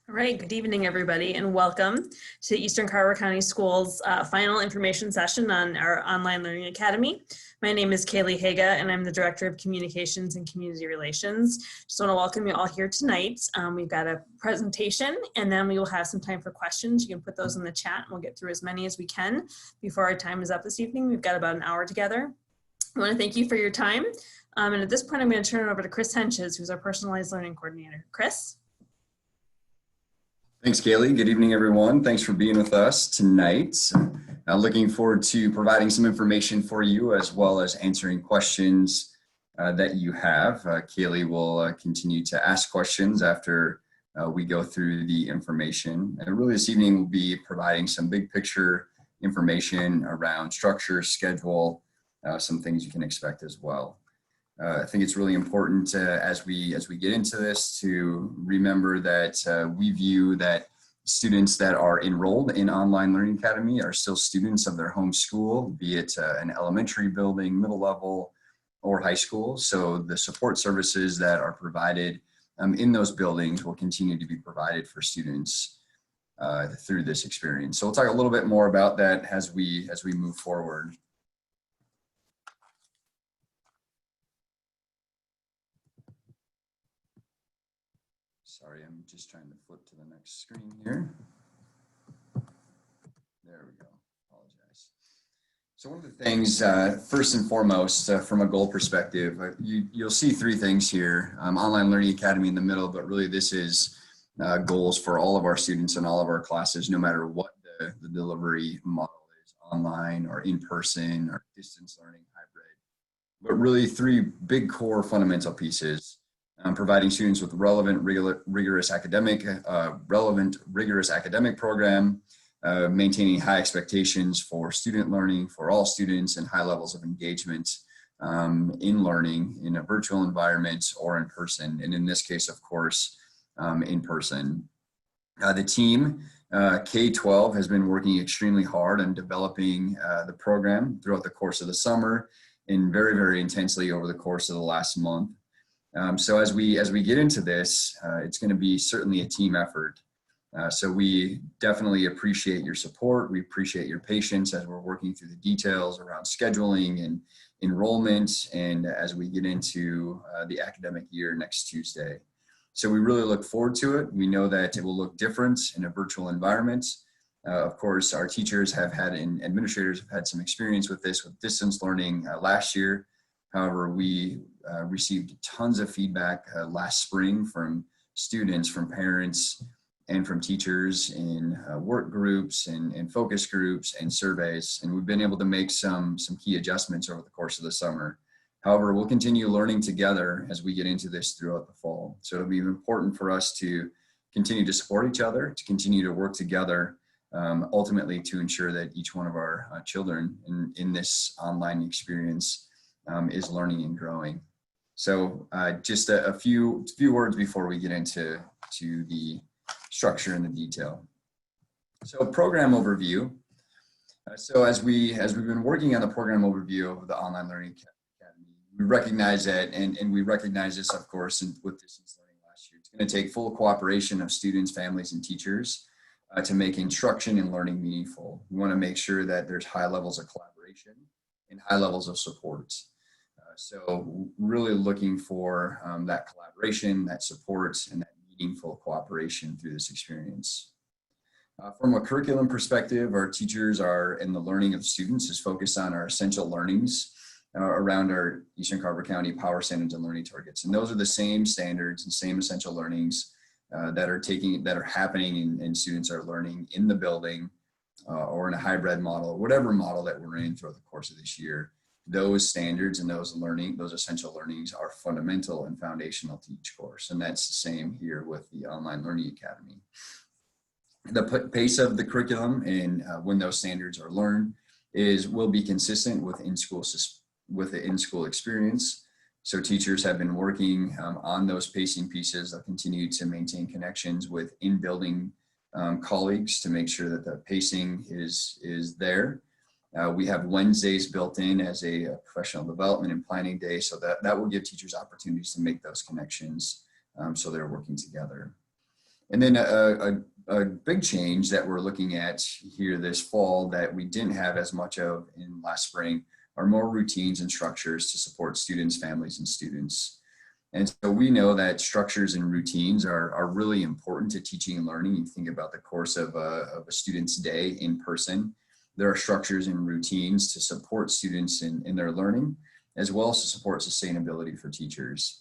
All right, good evening, everybody, and welcome to Eastern Carver County Schools' final information session on our Online Learning Academy. My name is Kaylee Haga, and I'm the Director of Communications and Community Relations. Just want to welcome you all here tonight. We've got a presentation, and then we will have some time for questions. You can put those in the chat, and we'll get through as many as we can before our time is up this evening. We've got about an hour together. I want to thank you for your time. And at this point, I'm going to turn it over to Chris Henches, who's our Personalized Learning Coordinator. Chris? Thanks, Kaylee. Good evening, everyone. Thanks for being with us tonight. Looking forward to providing some information for you as well as answering questions that you have. Kaylee will continue to ask questions after we go through the information. And really this evening we'll be providing some big picture information around structure, schedule, some things you can expect as well. I think it's really important as we get into this to remember that we view that students that are enrolled in Online Learning Academy are still students of their home school, be it an elementary building, middle level, or high school. So the support services that are provided in those buildings will continue to be provided for students through this experience. So we'll talk a little bit more about that as we move forward. Sorry, I'm just trying to flip to the next screen here. There we go. Apologize. So one of the things, first and foremost, from a goal perspective, you'll see three things here. Online Learning Academy in the middle, but really this is goals for all of our students and all of our classes, no matter what the delivery model is, online or in person or distance learning, hybrid. But really three big core fundamental pieces. Providing students with relevant, rigorous academic program, maintaining high expectations for student learning for all students and high levels of engagement in learning in a virtual environment or in person. And in this case, of course, in person. The team, K-12, has been working extremely hard on developing the program throughout the course of the summer and very, very intensely over the course of the last month. So as we get into this, it's going to be certainly a team effort. So we definitely appreciate your support. We appreciate your patience as we're working through the details around scheduling and enrollment, and as we get into the academic year next Tuesday. So we really look forward to it. We know that it will look different in a virtual environment. Of course, our teachers have had and administrators have had some experience with this with distance learning last year. However, we received tons of feedback last spring from students, from parents, and from teachers in work groups and focus groups and surveys. And we've been able to make some key adjustments over the course of the summer. However, we'll continue learning together as we get into this throughout the fall. So it'll be important for us to continue to support each other, to continue to work together, ultimately to ensure that each one of our children in this online experience is learning and growing. So just a few words before we get into the structure and the detail. So program overview. So as we've been working on the program overview of the Online Learning Academy, we recognize that, and we recognize this, of course, with distance learning last year. It's going to take full cooperation of students, families, and teachers to make instruction and learning meaningful. We want to make sure that there's high levels of collaboration and high levels of support. So really looking for that collaboration, that support, and that meaningful cooperation through this experience. From a curriculum perspective, our teachers are in the learning of students is focused on our essential learnings around our Eastern Carver County Power Standards and Learning Targets. And those are the same standards and same essential learnings that are happening and students are learning in the building or in a hybrid model, whatever model that we're in throughout the course of this year. Those standards and those essential learnings are fundamental and foundational to each course. And that's the same here with the Online Learning Academy. The pace of the curriculum and when those standards are learned will be consistent with the in-school experience. So teachers have been working on those pacing pieces. They'll continue to maintain connections with in-building colleagues to make sure that the pacing is there. We have Wednesdays built in as a professional development and planning day, so that will give teachers opportunities to make those connections so they're working together. And then a big change that we're looking at here this fall that we didn't have as much of in last spring are more routines and structures to support students, families, and students. And so we know that structures and routines are really important to teaching and learning. You think about the course of a student's day in person. There are structures and routines to support students in their learning, as well as to support sustainability for teachers.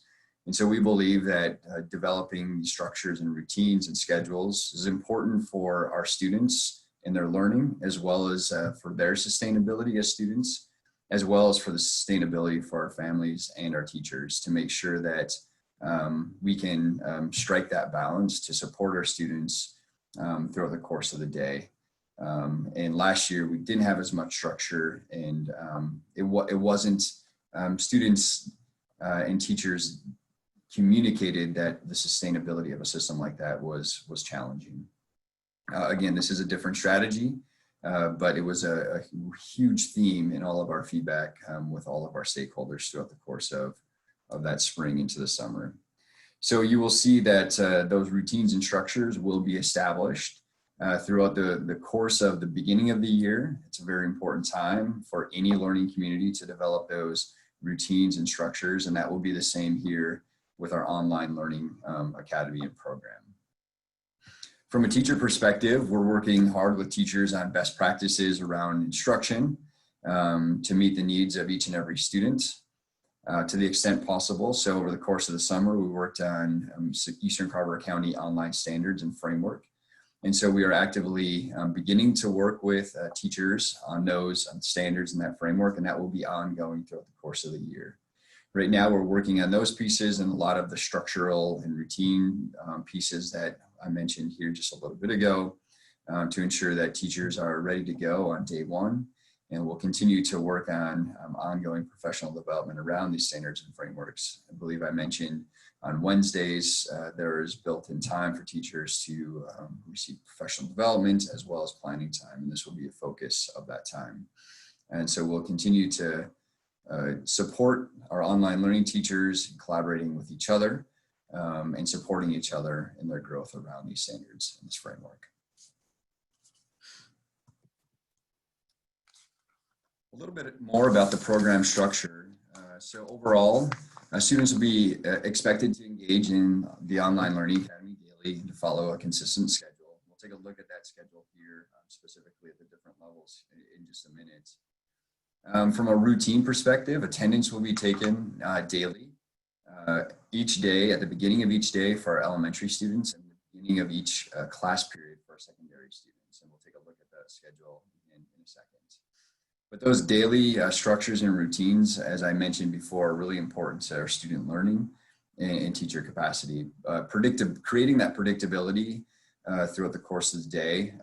And so we believe that developing structures and routines and schedules is important for our students in their learning, as well as for their sustainability as students, as well as for the sustainability for our families and our teachers, to make sure that we can strike that balance to support our students throughout the course of the day. And last year we didn't have as much structure, and it wasn't, students and teachers communicated that the sustainability of a system like that was challenging. Again, this is a different strategy, but it was a huge theme in all of our feedback with all of our stakeholders throughout the course of that spring into the summer. So you will see that those routines and structures will be established throughout the course of the beginning of the year. It's a very important time for any learning community to develop those routines and structures, and that will be the same here with our online learning academy and program. From a teacher perspective, we're working hard with teachers on best practices around instruction to meet the needs of each and every student to the extent possible. So over the course of the summer, we worked on Eastern Carver County online standards and framework. And so we are actively beginning to work with teachers on those standards and that framework, and that will be ongoing throughout the course of the year. Right now, we're working on those pieces and a lot of the structural and routine pieces that I mentioned here just a little bit ago to ensure that teachers are ready to go on day one. And we'll continue to work on ongoing professional development around these standards and frameworks. I believe I mentioned on Wednesdays, there is built-in time for teachers to receive professional development as well as planning time. And this will be a focus of that time. And so we'll continue to support our online learning teachers, collaborating with each other and supporting each other in their growth around these standards and this framework. A little bit more about the program structure. So overall, students will be expected to engage in the Online Learning Academy daily and to follow a consistent schedule. We'll take a look at that schedule here, specifically at the different levels in just a minute. From a routine perspective, attendance will be taken daily, each day, at the beginning of each day for our elementary students and the beginning of each class period for our secondary students. And we'll take a look at that schedule in a second. But those daily structures and routines, as I mentioned before, are really important to our student learning and teacher capacity. Creating that predictability throughout the course of the day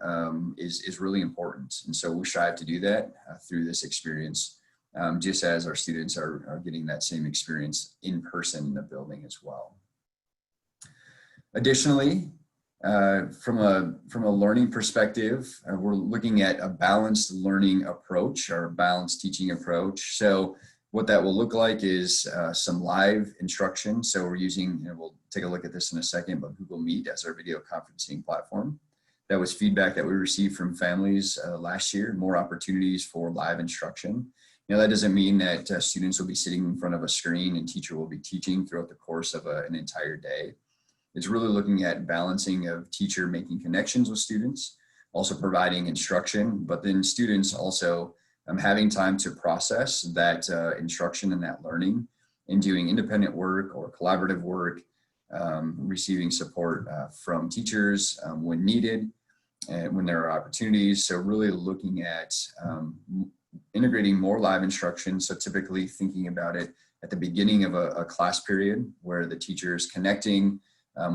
is really important. And so we strive to do that through this experience, just as our students are getting that same experience in person in the building as well. Additionally, from a learning perspective, we're looking at a balanced learning approach or a balanced teaching approach. So what that will look like is some live instruction. So we're using, we'll take a look at this in a second, but Google Meet as our video conferencing platform. That was feedback that we received from families last year, more opportunities for live instruction. That doesn't mean that students will be sitting in front of a screen and teacher will be teaching throughout the course of an entire day. It's really looking at balancing of teacher making connections with students, also providing instruction, but then students also having time to process that instruction and that learning and doing independent work or collaborative work, receiving support from teachers when needed and when there are opportunities. So really looking at integrating more live instruction. So typically thinking about it at the beginning of a class period where the teacher is connecting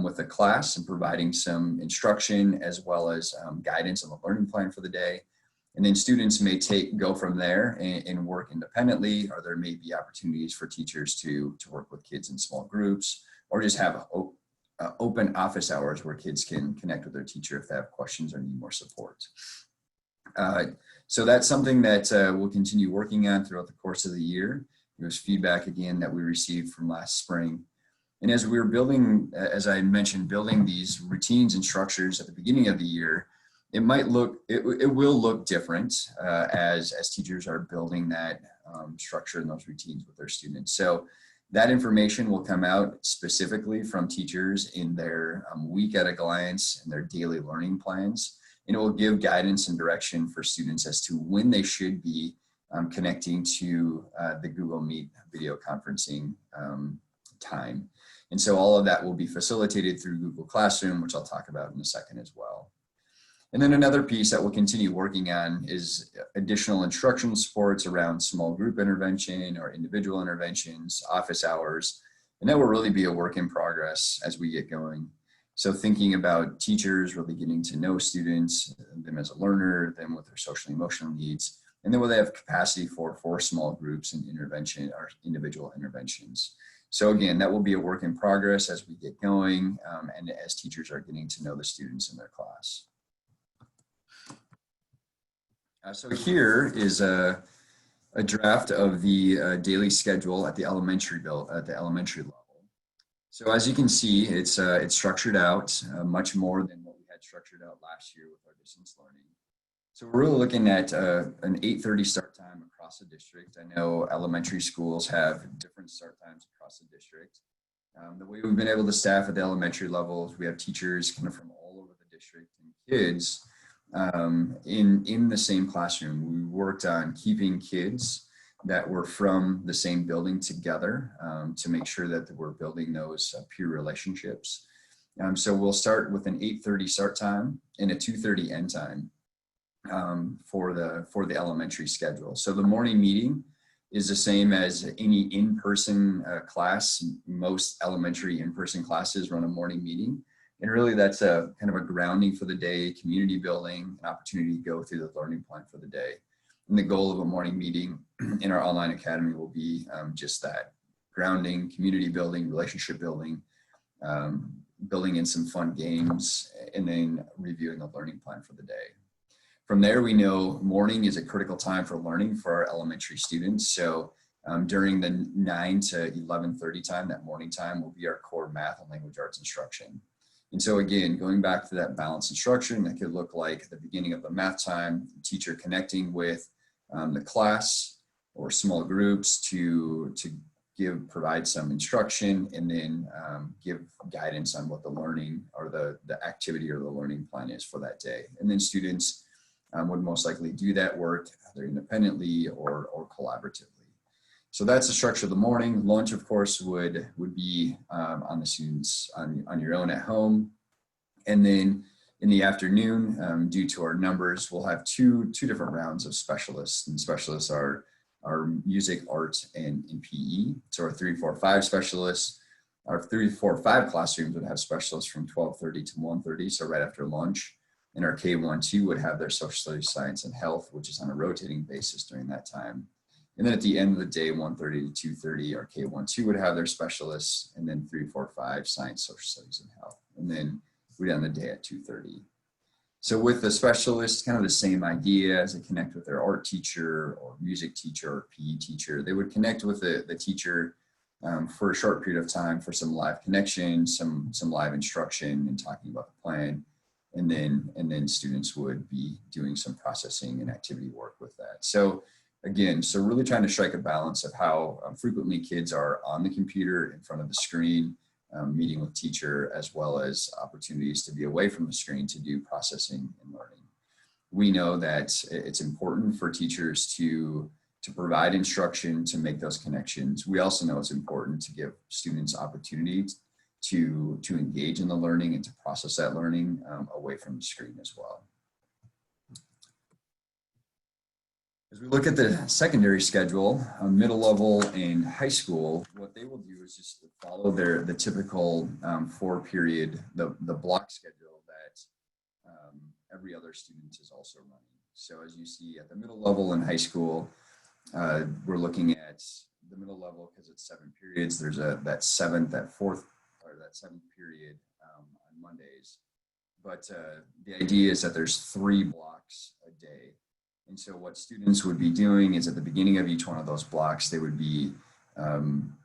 with the class and providing some instruction as well as guidance on the learning plan for the day. And then students may go from there and work independently, or there may be opportunities for teachers to work with kids in small groups, or just have open office hours where kids can connect with their teacher if they have questions or need more support. So that's something that we'll continue working on throughout the course of the year. It was feedback again that we received from last spring. And as we were building, as I mentioned, building these routines and structures at the beginning of the year, it will look different as teachers are building that structure and those routines with their students. So that information will come out specifically from teachers in their week at a glance and their daily learning plans. And it will give guidance and direction for students as to when they should be connecting to the Google Meet video conferencing time. And so all of that will be facilitated through Google Classroom, which I'll talk about in a second as well. And then another piece that we'll continue working on is additional instructional supports around small group intervention or individual interventions, office hours, and that will really be a work in progress as we get going. So thinking about teachers really getting to know students, them as a learner, them with their social and emotional needs, and then will they have capacity for small groups and intervention or individual interventions. So again, that will be a work in progress as we get going and as teachers are getting to know the students in their class. So here is a draft of the daily schedule at the elementary level. So as you can see, it's structured out much more than what we had structured out last year with our distance learning. So we're really looking at an 8:30 start time across the district. I know elementary schools have different start times across the district. The way we've been able to staff at the elementary levels, we have teachers kind of from all over the district and kids in the same classroom. We worked on keeping kids that were from the same building together to make sure that we're building those peer relationships. So we'll start with an 8:30 start time and a 2:30 end time for the elementary schedule. So the morning meeting is the same as any in-person class. Most elementary in-person classes run a morning meeting. And really that's a kind of a grounding for the day, community building, an opportunity to go through the learning plan for the day. And the goal of a morning meeting in our online academy will be just that: grounding, community building, relationship building, building in some fun games, and then reviewing a learning plan for the day. From there, we know morning is a critical time for learning for our elementary students. So during the 9 to 11:30 time, that morning time will be our core math and language arts instruction. And so again, going back to that balanced instruction, that could look like at the beginning of the math time, the teacher connecting with the class or small groups to provide some instruction, and then give guidance on what the learning or the activity or the learning plan is for that day. And then students would most likely do that work either independently or collaboratively. So that's the structure of the morning. Lunch, of course, would be on the students on your own at home. And then in the afternoon, due to our numbers, we'll have two different rounds of specialists. And specialists are music, art, and PE. So our 3, 4, 5 specialists, our 3, 4, 5 classrooms would have specialists from 12:30 to 1:30, so right after lunch. And our K1-2 would have their social studies, science, and health, which is on a rotating basis during that time. And then at the end of the day, 1:30 to 2:30, our K1-2 would have their specialists, and then 3, 4, 5, science, social studies, and health. And then we'd end the day at 2:30. So with the specialists, kind of the same idea as they connect with their art teacher or music teacher or PE teacher. They would connect with the teacher for a short period of time for some live connection, some live instruction and talking about the plan. And then students would be doing some processing and activity work with that. So again, so really trying to strike a balance of how frequently kids are on the computer in front of the screen, meeting with teacher, as well as opportunities to be away from the screen to do processing and learning. We know that it's important for teachers to provide instruction, to make those connections. We also know it's important to give students opportunities to engage in the learning and to process that learning away from the screen as well. As we look at the secondary schedule, middle level and high school, what they will do is just follow the typical 4-period, the block schedule that every other student is also running. So as you see at the middle level in high school, we're looking at the middle level because it's 7 periods. There's that 7th period on Mondays. But the idea is that there's 3 blocks a day. And so what students would be doing is at the beginning of each one of those blocks, they would be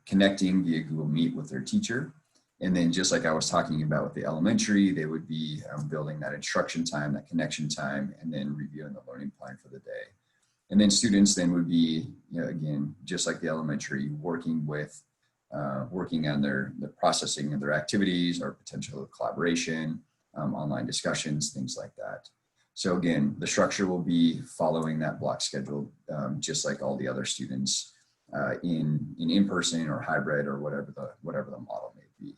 connecting via Google Meet with their teacher. And then just like I was talking about with the elementary, they would be building that instruction time, that connection time, and then reviewing the learning plan for the day. And then students then would be, again, just like the elementary, working on the processing of their activities or potential collaboration, online discussions, things like that. So again, the structure will be following that block schedule, just like all the other students in person or hybrid or whatever the model may be.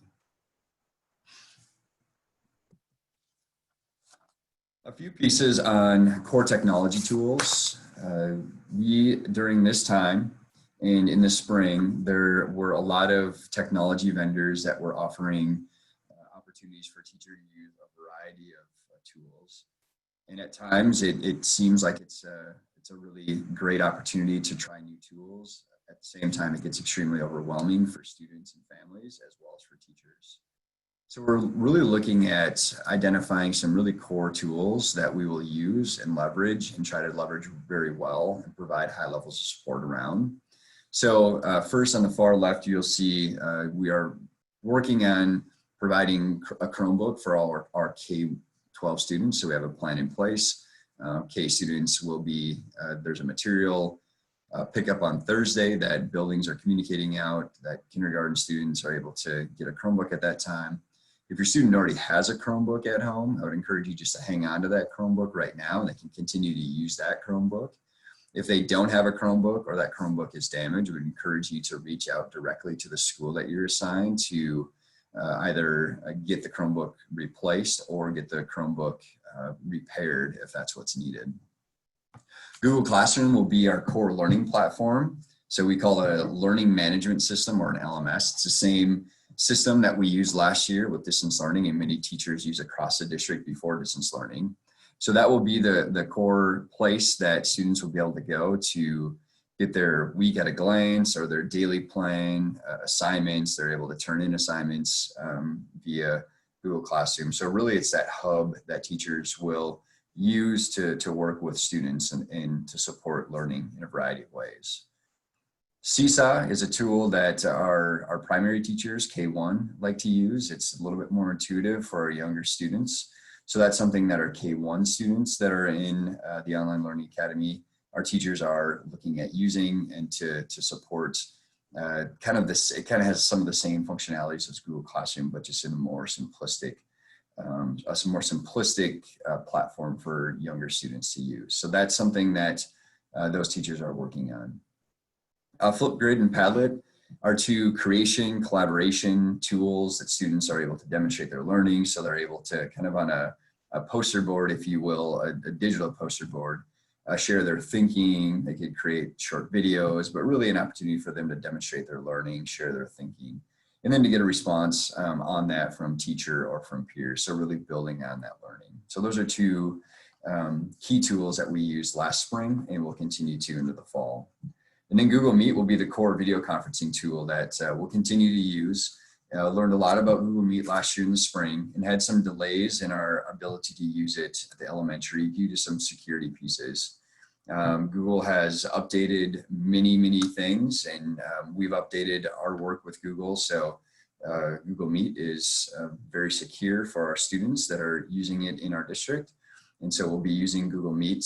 A few pieces on core technology tools. During this time and in the spring, there were a lot of technology vendors that were offering opportunities for teachers to use a variety of tools. And at times it seems like it's a really great opportunity to try new tools. At the same time, it gets extremely overwhelming for students and families as well as for teachers. So we're really looking at identifying some really core tools that we will use and leverage and try to leverage very well and provide high levels of support around. So first on the far left, you'll see we are working on providing a Chromebook for all our K-12 students. So we have a plan in place. K students will be, there's a material pickup on Thursday that buildings are communicating out, that kindergarten students are able to get a Chromebook at that time. If your student already has a Chromebook at home, I would encourage you just to hang on to that Chromebook right now, and they can continue to use that Chromebook. If they don't have a Chromebook or that Chromebook is damaged, we would encourage you to reach out directly to the school that you're assigned to either get the Chromebook replaced or get the Chromebook repaired if that's what's needed. Google Classroom will be our core learning platform. So we call it a learning management system or an LMS. It's the same system that we used last year with distance learning and many teachers use across the district before distance learning. So that will be the core place that students will be able to go to get their week at a glance or their daily plan, assignments. They're able to turn in assignments via Google Classroom. So really it's that hub that teachers will use to work with students and to support learning in a variety of ways. Seesaw is a tool that our primary teachers, K1, like to use. It's a little bit more intuitive for our younger students. So that's something that our K1 students that are in the Online Learning Academy, our teachers are looking at using and to support kind of this. It kind of has some of the same functionalities as Google Classroom, but just in a more simplistic, platform for younger students to use. So that's something that those teachers are working on. Flipgrid and Padlet are two creation, collaboration tools that students are able to demonstrate their learning. So they're able to kind of on a poster board, if you will, a digital poster board, share their thinking. They could create short videos, but really an opportunity for them to demonstrate their learning, share their thinking, and then to get a response on that from teacher or from peers. So really building on that learning. So those are two key tools that we used last spring and will continue to into the fall. And then Google Meet will be the core video conferencing tool that we'll continue to use. Learned a lot about Google Meet last year in the spring and had some delays in our ability to use it at the elementary due to some security pieces. Google has updated many things, and we've updated our work with Google. So Google Meet is very secure for our students that are using it in our district. And so we'll be using Google Meet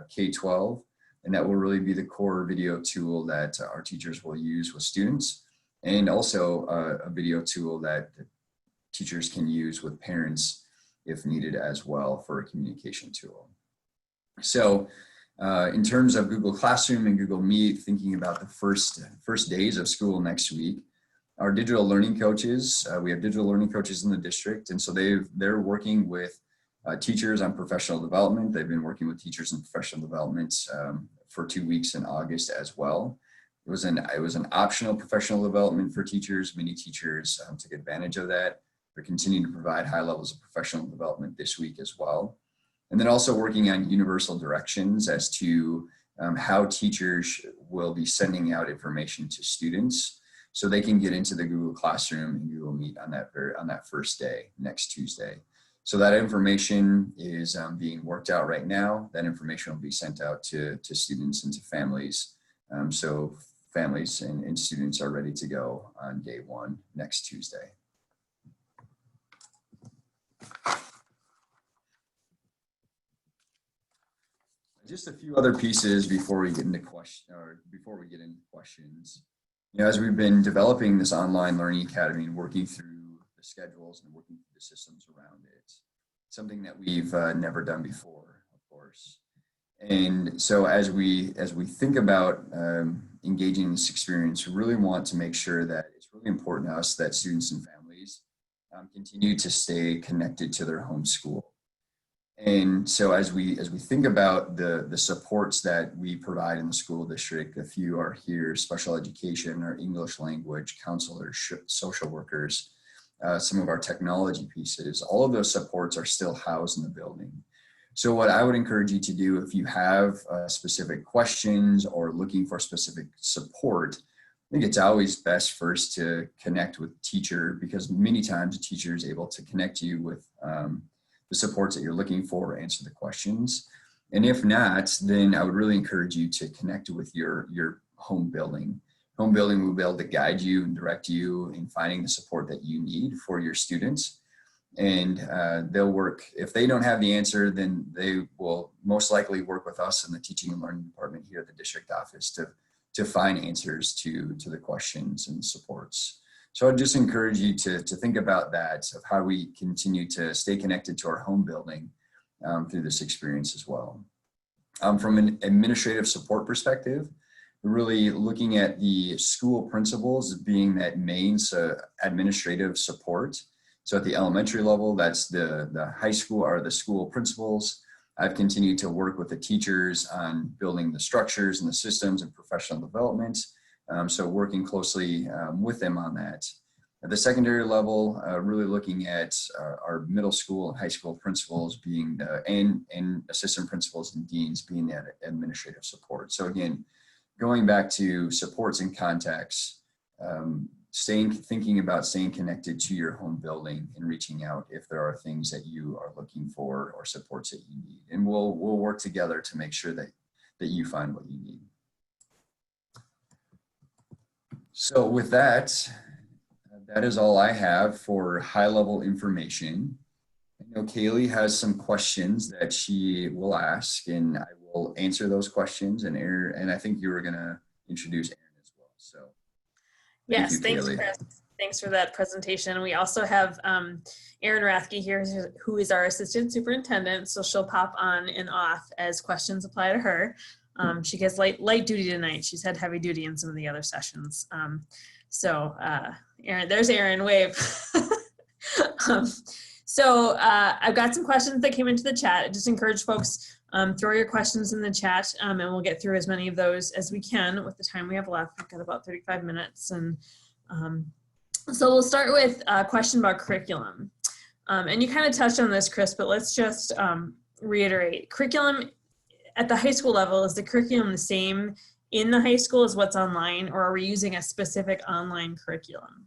K-12. And that will really be the core video tool that our teachers will use with students, and also a video tool that teachers can use with parents if needed as well for a communication tool. So in terms of Google Classroom and Google Meet, thinking about the first days of school next week, our digital learning coaches, we have digital learning coaches in the district, and so they're working with teachers on professional development. They've been working with teachers in professional development for 2 weeks in August as well. It was an optional professional development for teachers. Many teachers took advantage of that. We're continuing to provide high levels of professional development this week as well. And then also working on universal directions as to how teachers will be sending out information to students so they can get into the Google Classroom and Google Meet on that first day, next Tuesday. So that information is being worked out right now. That information will be sent out to students and to families. So families and students are ready to go on day one next Tuesday. Just a few other pieces before we get into questions. As we've been developing this online learning academy and working through the schedules and working through the systems around it, something that we've never done before, of course. And so as we think about engaging in this experience, we really want to make sure that it's really important to us that students and families continue to stay connected to their home school. And so as we think about the supports that we provide in the school district, a few are here: special education, our English language, counselors, social workers, some of our technology pieces. All of those supports are still housed in the building. So what I would encourage you to do, if you have specific questions or looking for specific support, I think it's always best first to connect with a teacher, because many times a teacher is able to connect you with the supports that you're looking for, answer the questions. And if not, then I would really encourage you to connect with your home building. Home building will be able to guide you and direct you in finding the support that you need for your students. And they'll work, if they don't have the answer, then they will most likely work with us in the teaching and learning department here at the district office to find answers to the questions and supports. So I'd just encourage you to think about that, of how we continue to stay connected to our home building through this experience as well. From an administrative support perspective, we're really looking at the school principals as being that main administrative support. So at the elementary level, that's the high school or the school principals. I've continued to work with the teachers on building the structures and the systems and professional development. So working closely with them on that. At the secondary level, really looking at our middle school and high school principals being and assistant principals and deans being that administrative support. So again, going back to supports and contacts, thinking about staying connected to your home building and reaching out if there are things that you are looking for or supports that you need. And we'll work together to make sure that you find what you need. So with that, that is all I have for high-level information. I know Kaylee has some questions that she will ask, and I will answer those questions. And Aaron, and I think you were going to introduce Aaron as well. So yes, thanks, Chris. Thanks for that presentation. We also have Erin Rathke here, who is our assistant superintendent. So she'll pop on and off as questions apply to her. She gets light duty tonight. She's had heavy duty in some of the other sessions. Erin, there's Erin, wave. I've got some questions that came into the chat. I just encourage folks, throw your questions in the chat, and we'll get through as many of those as we can with the time we have left. We've got about 35 minutes. And so we'll start with a question about curriculum. And you kind of touched on this, Chris, but let's just reiterate. Curriculum at the high school level, is the curriculum the same in the high school as what's online, or are we using a specific online curriculum?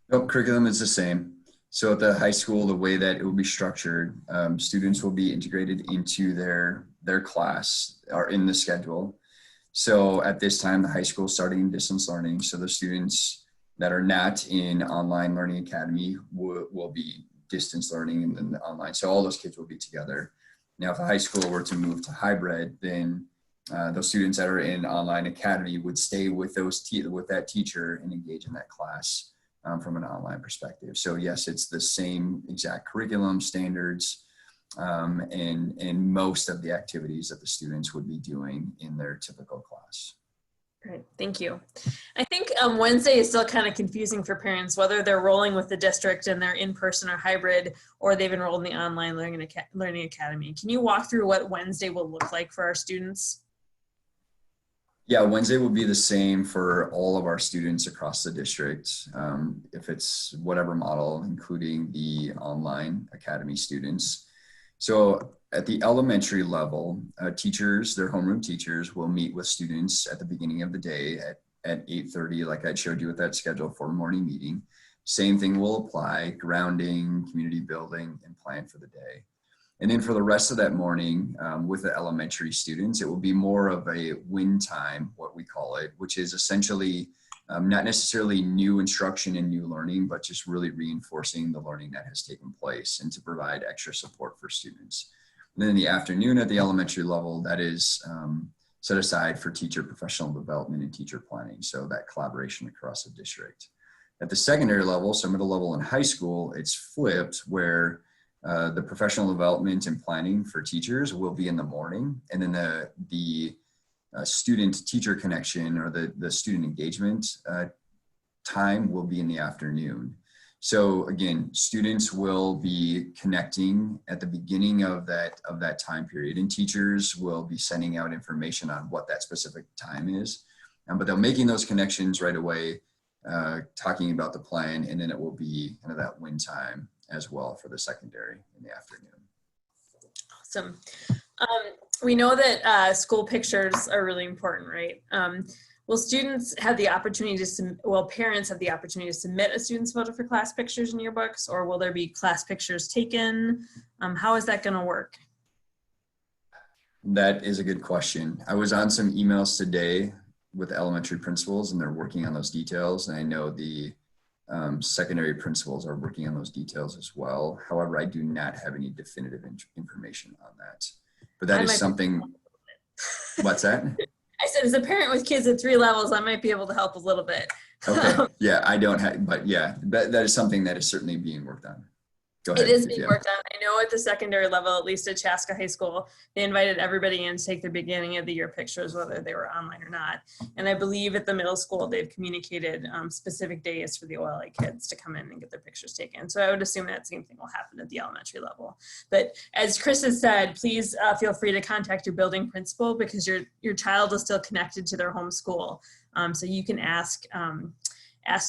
Nope, curriculum is the same. So at the high school, the way that it will be structured, students will be integrated into their class or in the schedule. So at this time, the high school is starting distance learning. So the students that are not in online learning academy will be distance learning and then online. So all those kids will be together. Now, if the high school were to move to hybrid, then those students that are in online academy would stay with with that teacher and engage in that class from an online perspective. So yes, it's the same exact curriculum standards and most of the activities that the students would be doing in their typical class. Great, thank you. I think Wednesday is still kind of confusing for parents, whether they're rolling with the district and they're in person or hybrid, or they've enrolled in the online learning academy. Can you walk through what Wednesday will look like for our students? Yeah, Wednesday will be the same for all of our students across the district, if it's whatever model, including the online academy students. So at the elementary level, teachers, their homeroom teachers, will meet with students at the beginning of the day at 8:30, like I showed you with that schedule for a morning meeting. Same thing will apply: grounding, community building, and plan for the day. And then for the rest of that morning, with the elementary students, it will be more of a win time, what we call it, which is essentially not necessarily new instruction and new learning, but just really reinforcing the learning that has taken place and to provide extra support for students. And then in the afternoon at the elementary level, that is set aside for teacher professional development and teacher planning. So that collaboration across the district. At the secondary level, so middle level and high school, it's flipped where the professional development and planning for teachers will be in the morning. And then the student teacher connection or the student engagement time will be in the afternoon. So again, students will be connecting at the beginning of that time period, and teachers will be sending out information on what that specific time is. But they're making those connections right away, talking about the plan, and then it will be kind of that win time as well for the secondary in the afternoon. Awesome. We know that school pictures are really important, right? Will students have the opportunity parents have the opportunity to submit a student's photo for class pictures in yearbooks, or will there be class pictures taken? How is that going to work? That is a good question. I was on some emails today with elementary principals, and they're working on those details. And I know the secondary principals are working on those details as well. However, I do not have any definitive information on that. But that is something. What's that? I said, as a parent with kids at 3 levels, I might be able to help a little bit. Okay. Yeah, I don't have, but yeah, that is something that is certainly being worked on. Go ahead. It is being worked on. I know at the secondary level, at least at Chaska High School, they invited everybody in to take their beginning of the year pictures, whether they were online or not. And I believe at the middle school, they've communicated specific days for the OLA kids to come in and get their pictures taken. So I would assume that same thing will happen at the elementary level. But as Chris has said, please feel free to contact your building principal, because your child is still connected to their home school. So you can ask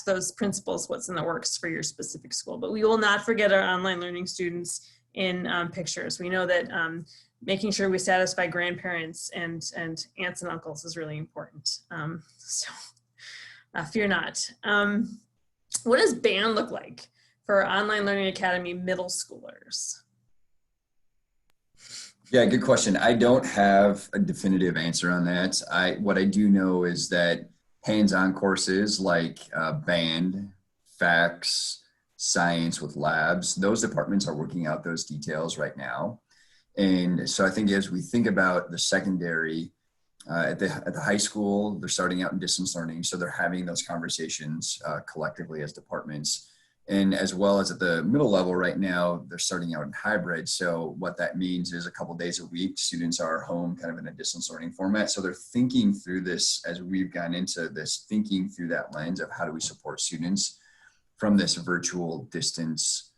those principals what's in the works for your specific school. But we will not forget our online learning students in pictures. We know that making sure we satisfy grandparents and aunts and uncles is really important. So fear not. What does band look like for our Online Learning Academy middle schoolers? Yeah, good question. I don't have a definitive answer on that. What I do know is that hands-on courses like band, FACS, science with labs, those departments are working out those details right now. And so I think as we think about the secondary, at the high school, they're starting out in distance learning. So they're having those conversations collectively as departments. And as well as at the middle level right now, they're starting out in hybrid. So what that means is a couple days a week, students are home kind of in a distance learning format. So they're thinking through this as we've gone into this, thinking through that lens of how do we support students from this virtual distance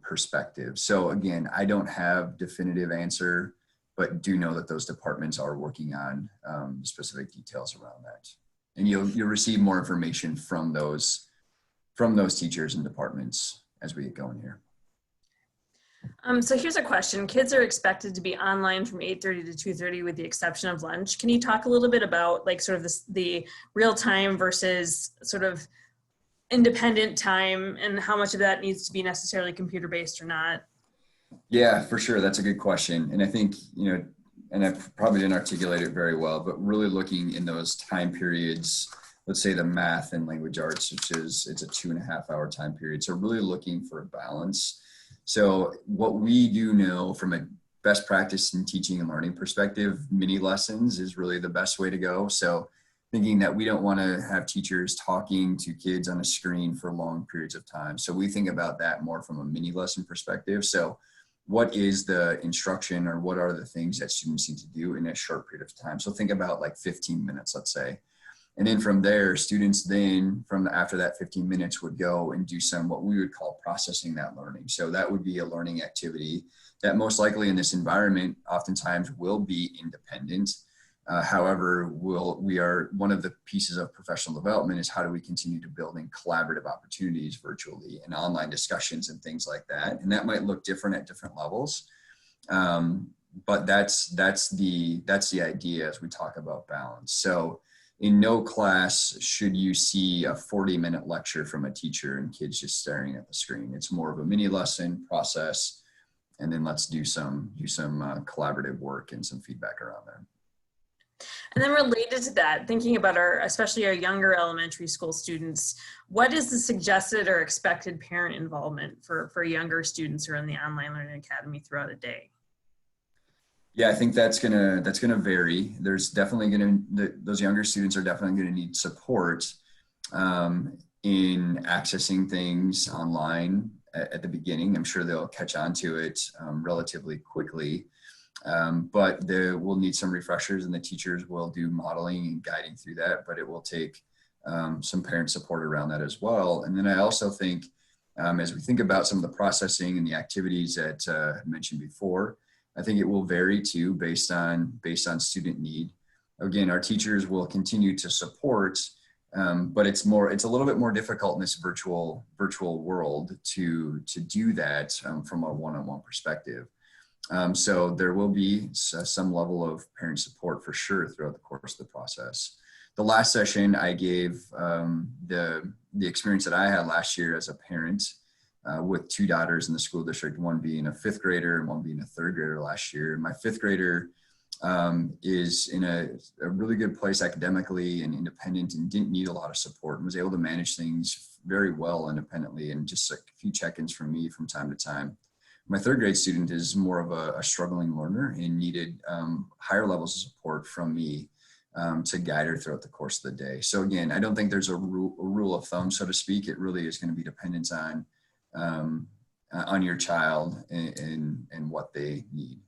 perspective. So again, I don't have definitive answer, but do know that those departments are working on specific details around that. And you'll receive more information from those teachers and departments as we get going here. So here's a question. Kids are expected to be online from 8:30 to 2:30 with the exception of lunch. Can you talk a little bit about like sort of the real time versus sort of independent time, and how much of that needs to be necessarily computer based or not? Yeah, for sure. That's a good question. And I think, and I probably didn't articulate it very well, but really looking in those time periods, let's say the math and language arts, it's a 2.5 hour time period. So really looking for a balance. So what we do know from a best practice in teaching and learning perspective, mini lessons is really the best way to go. So thinking that we don't want to have teachers talking to kids on a screen for long periods of time. So we think about that more from a mini lesson perspective. So what is the instruction, or what are the things that students need to do in a short period of time? So think about like 15 minutes, let's say. And then from there, students then after that 15 minutes would go and do some, what we would call processing that learning. So that would be a learning activity that most likely in this environment oftentimes will be independent. However, one of the pieces of professional development is how do we continue to build in collaborative opportunities virtually and online discussions and things like that. And that might look different at different levels. But that's the idea as we talk about balance. So in no class should you see a 40-minute lecture from a teacher and kids just staring at the screen. It's more of a mini lesson process, and then let's do some collaborative work and some feedback around that. And then related to that, thinking about especially our younger elementary school students, what is the suggested or expected parent involvement for younger students who are in the online learning academy throughout a day? Yeah, I think that's gonna vary. There's definitely those younger students are definitely gonna need support in accessing things online at the beginning. I'm sure they'll catch on to it relatively quickly, but we'll need some refreshers, and the teachers will do modeling and guiding through that. But it will take some parent support around that as well. And then I also think, as we think about some of the processing and the activities that I mentioned before, I think it will vary too based on student need. Again, our teachers will continue to support, but it's a little bit more difficult in this virtual world to do that from a one-on-one perspective. So there will be some level of parent support for sure throughout the course of the process. The last session I gave the experience that I had last year as a parent with two daughters in the school district, one being a fifth grader and one being a third grader last year. My fifth grader is in a really good place academically and independent, and didn't need a lot of support, and was able to manage things very well independently, and just a few check-ins from me from time to time. My third grade student is more of a struggling learner and needed higher levels of support from me to guide her throughout the course of the day. So again, I don't think there's a rule of thumb, so to speak. It really is going to be dependent on your child and what they need.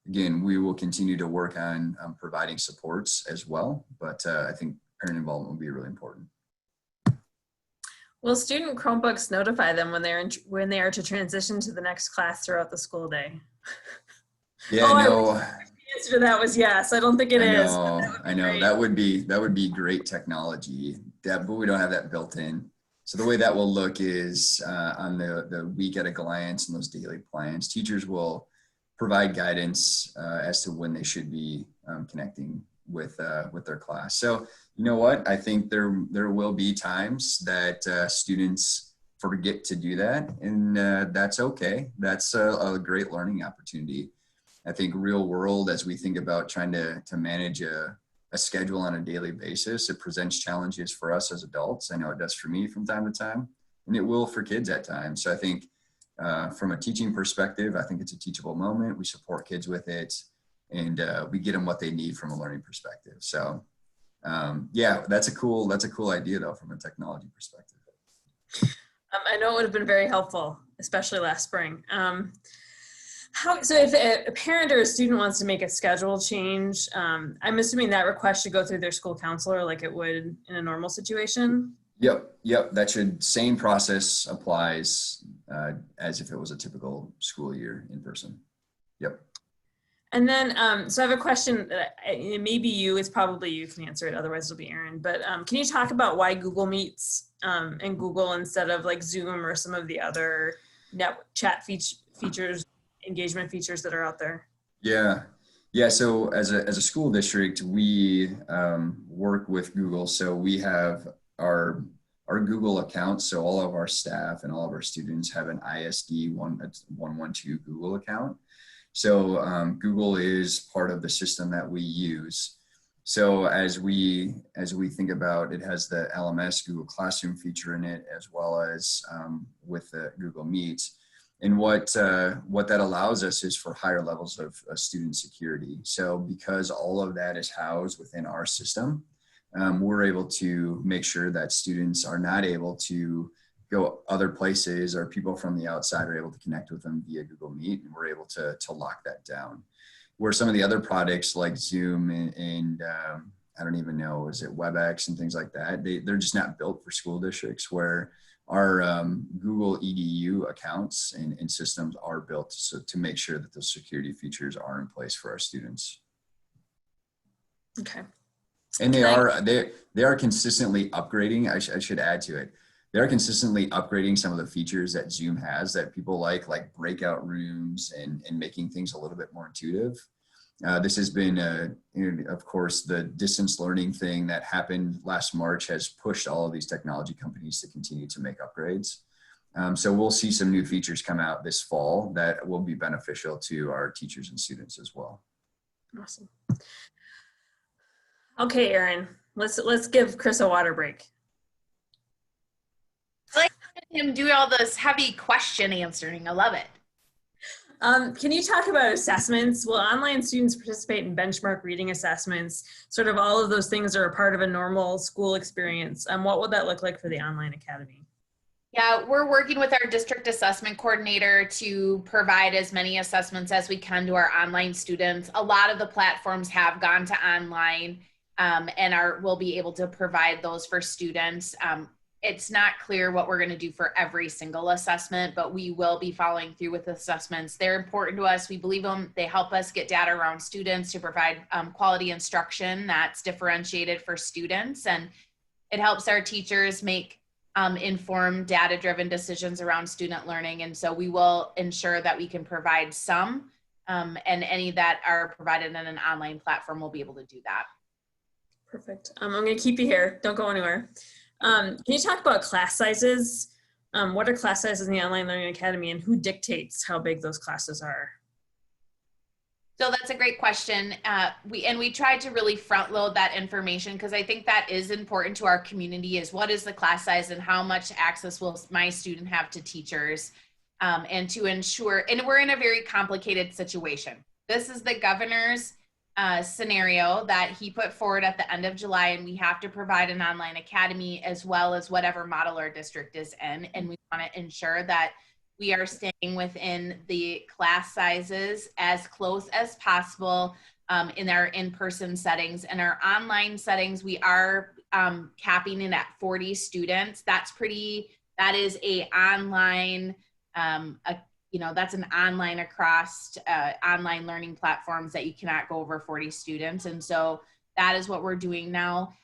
Again, we will continue to work on providing supports as well, but I think parent involvement will be really important. Will student Chromebooks notify them when they are to transition to the next class throughout the school day? Yeah, no. The answer to that was yes. I don't think it is. I know. That would be great technology, but we don't have that built in. So the way that will look is on the week at a glance and those daily plans, teachers will provide guidance as to when they should be connecting with their class. So you know what? I think there will be times that students forget to do that, and that's okay. That's a great learning opportunity. I think real world, as we think about trying to manage a schedule on a daily basis, it presents challenges for us as adults. I know it does for me from time to time, and it will for kids at times. So I think from a teaching perspective, I think it's a teachable moment. We support kids with it, and we get them what they need from a learning perspective. So yeah, that's a cool idea though, from a technology perspective. I know it would have been very helpful, especially last spring. So if a parent or a student wants to make a schedule change, I'm assuming that request should go through their school counselor like it would in a normal situation? Yep. Same process applies as if it was a typical school year in person. Yep. And then, so I have a question that it may be you, it's probably you can answer it, otherwise it'll be Aaron. But can you talk about why Google Meets and Google instead of like Zoom or some of the other chat features, engagement features that are out there? Yeah. So as a school district, we work with Google. So we have our Google account. So all of our staff and all of our students have an ISD 112 Google account. So Google is part of the system that we use. So as we think about it, has the LMS Google Classroom feature in it, as well as with the Google Meets. And what that allows us is for higher levels of student security. So because all of that is housed within our system, we're able to make sure that students are not able to go other places, or people from the outside are able to connect with them via Google Meet, and we're able to lock that down. Where some of the other products like Zoom and I don't even know, is it WebEx and things like that, they're just not built for school districts, where our Google EDU accounts and systems are built to make sure that those security features are in place for our students. Okay. And they are consistently upgrading. I should add to it. They're consistently upgrading some of the features that Zoom has that people like breakout rooms and making things a little bit more intuitive. This has been, of course, the distance learning thing that happened last March has pushed all of these technology companies to continue to make upgrades. So we'll see some new features come out this fall that will be beneficial to our teachers and students as well. Awesome. Okay, Erin, let's give Chris a water break. I like him do all this heavy question answering. I love it. Can you talk about assessments? Will online students participate in benchmark reading assessments? Sort of all of those things are a part of a normal school experience. What would that look like for the online academy? Yeah, we're working with our district assessment coordinator to provide as many assessments as we can to our online students. A lot of the platforms have gone to online and will be able to provide those for students. It's not clear what we're going to do for every single assessment, but we will be following through with assessments. They're important to us. We believe them. They help us get data around students to provide quality instruction that's differentiated for students. And it helps our teachers make informed data-driven decisions around student learning. And so we will ensure that we can provide some and any that are provided in an online platform will be able to do that. Perfect. I'm going to keep you here. Don't go anywhere. Can you talk about class sizes? What are class sizes in the Online Learning Academy, and who dictates how big those classes are? So that's a great question. We tried to really front load that information because I think that is important to our community is what is the class size and how much access will my student have to teachers and to ensure, and we're in a very complicated situation. This is the governor's scenario that he put forward at the end of July, and we have to provide an online academy as well as whatever model our district is in. And we want to ensure that we are staying within the class sizes as close as possible in our in-person settings. And our online settings, we are capping it at 40 students. That is a online, that's an online across online learning platforms that you cannot go over 40 students. And so that is what we're doing now.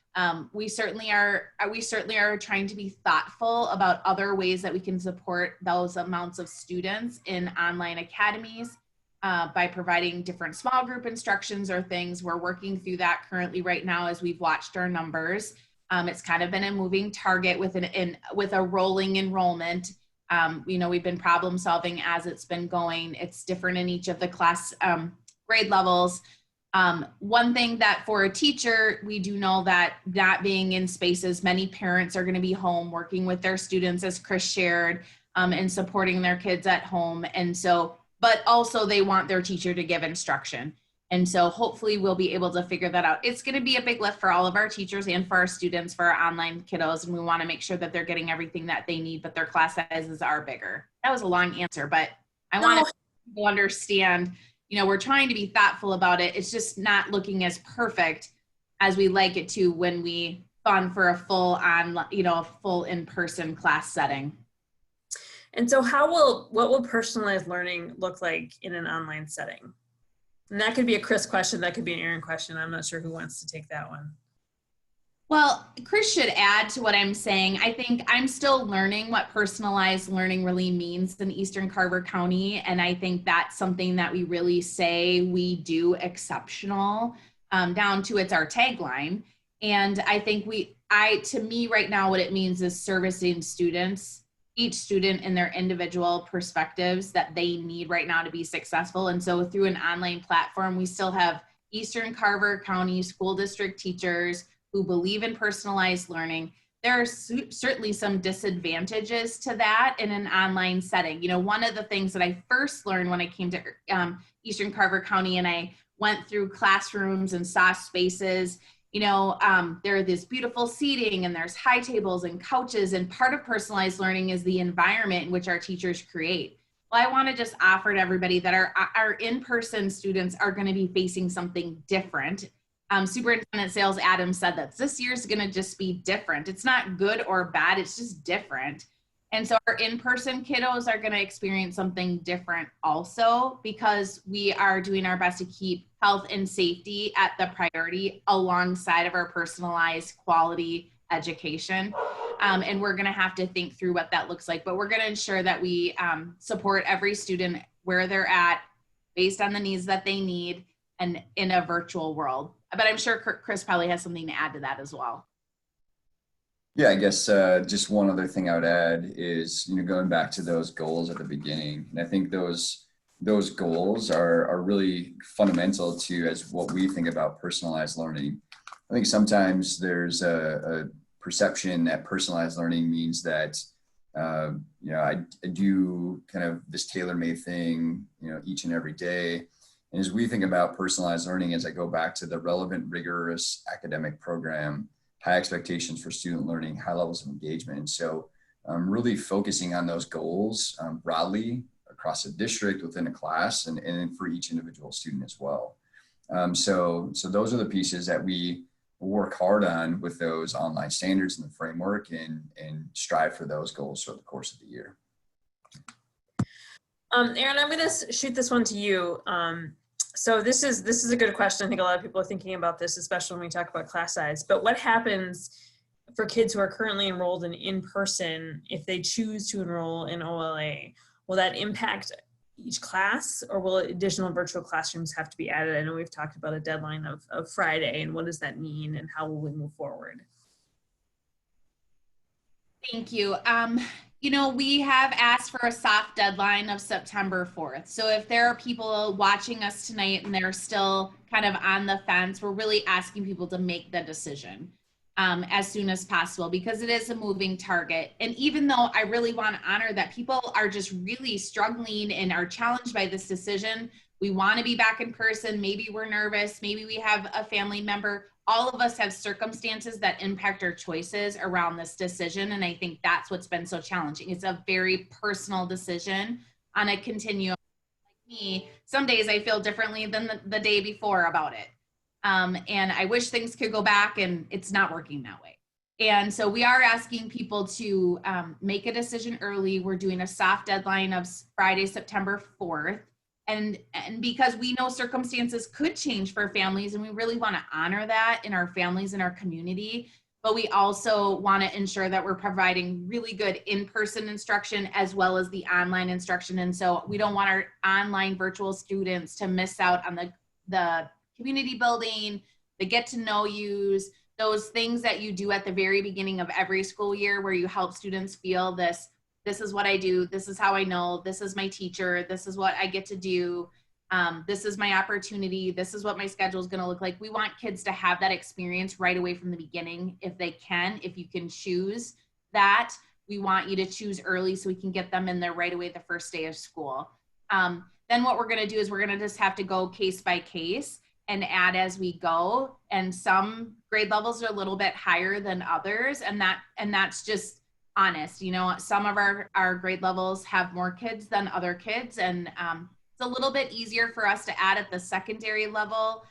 We certainly are trying to be thoughtful about other ways that we can support those amounts of students in online academies by providing different small group instructions or things. We're working through that currently right now as we've watched our numbers. It's kind of been a moving target with a rolling enrollment. We've been problem solving as it's been going. It's different in each of the class grade levels. One thing that for a teacher, we do know that not being in spaces, many parents are going to be home working with their students, as Chris shared, and supporting their kids at home. And so, but also they want their teacher to give instruction. And so hopefully we'll be able to figure that out. It's going to be a big lift for all of our teachers and for our students, for our online kiddos. And we want to make sure that they're getting everything that they need, but their class sizes are bigger. That was a long answer, but I want to understand, we're trying to be thoughtful about it. It's just not looking as perfect as we like it to when we fund for a full in-person class setting. And so what will personalized learning look like in an online setting? And that could be a Chris question, that could be an Erin question. I'm not sure who wants to take that one. Well, Chris should add to what I'm saying. I think I'm still learning what personalized learning really means in Eastern Carver County. And I think that's something that we really say we do exceptional down to it's our tagline. And I think to me right now, what it means is servicing students, each student in their individual perspectives that they need right now to be successful. And so through an online platform, we still have Eastern Carver County school district teachers who believe in personalized learning. There are certainly some disadvantages to that in an online setting. One of the things that I first learned when I came to Eastern Carver County and I went through classrooms and saw spaces, there are this beautiful seating and there's high tables and couches, and part of personalized learning is the environment in which our teachers create. Well, I want to just offer to everybody that our in-person students are going to be facing something different. Superintendent Sales Adams said that this year is going to just be different. It's not good or bad, it's just different. And so our in-person kiddos are going to experience something different also, because we are doing our best to keep health and safety at the priority alongside of our personalized quality education. And we're going to have to think through what that looks like, but we're going to ensure that we support every student where they're at based on the needs that they need and in a virtual world. But I'm sure Chris probably has something to add to that as well. Yeah, I guess just one other thing I would add is, going back to those goals at the beginning. And I think those goals are really fundamental to as what we think about personalized learning. I think sometimes there's a perception that personalized learning means that, I do kind of this tailor-made thing, each and every day. And as we think about personalized learning, as I go back to the relevant, rigorous academic program, high expectations for student learning, high levels of engagement. And so really focusing on those goals broadly across a district, within a class, and for each individual student as well. So those are the pieces that we work hard on with those online standards and the framework, and strive for those goals throughout the course of the year. Aaron, I'm going to shoot this one to you. So this is a good question. I think a lot of people are thinking about this, especially when we talk about class size. But what happens for kids who are currently enrolled in person if they choose to enroll in OLA? Will that impact each class, or will additional virtual classrooms have to be added? I know we've talked about a deadline of Friday, and what does that mean, and how will we move forward? Thank you. We have asked for a soft deadline of September 4th. So if there are people watching us tonight and they're still kind of on the fence, we're really asking people to make the decision as soon as possible, because it is a moving target. And even though I really want to honor that people are just really struggling and are challenged by this decision, we want to be back in person. Maybe we're nervous. Maybe we have a family member. All of us have circumstances that impact our choices around this decision. And I think that's what's been so challenging. It's a very personal decision on a continuum. Like me, some days I feel differently than the day before about it. And I wish things could go back, and it's not working that way. And so we are asking people to make a decision early. We're doing a soft deadline of Friday, September 4th. And because we know circumstances could change for families, and we really want to honor that in our families and our community, but we also want to ensure that we're providing really good in-person instruction as well as the online instruction. And so we don't want our online virtual students to miss out on the community building, the get to know yous, those things that you do at the very beginning of every school year, where you help students feel this is what I do, this is how I know, this is my teacher, this is what I get to do, this is my opportunity, this is what my schedule is going to look like. We want kids to have that experience right away from the beginning if they can. If you can choose that, we want you to choose early so we can get them in there right away the first day of school. Then what we're going to do is we're going to just have to go case by case and add as we go. And some grade levels are a little bit higher than others, and that's just honest. Some of our grade levels have more kids than other kids, and it's a little bit easier for us to add at the secondary level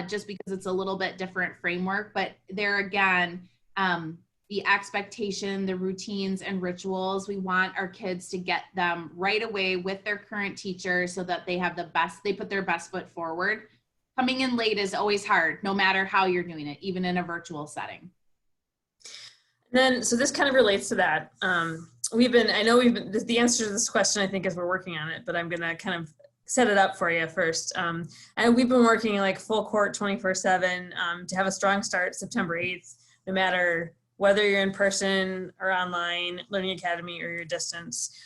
just because it's a little bit different framework. But there again, the expectation, the routines and rituals, we want our kids to get them right away with their current teacher so that they put their best foot forward. Coming in late is always hard, no matter how you're doing it, even in a virtual setting. So this kind of relates to that. The answer to this question, I think, is we're working on it, but I'm going to kind of set it up for you first. And we've been working like full court 24/7 to have a strong start September 8th, no matter whether you're in person or online, Learning Academy, or your distance.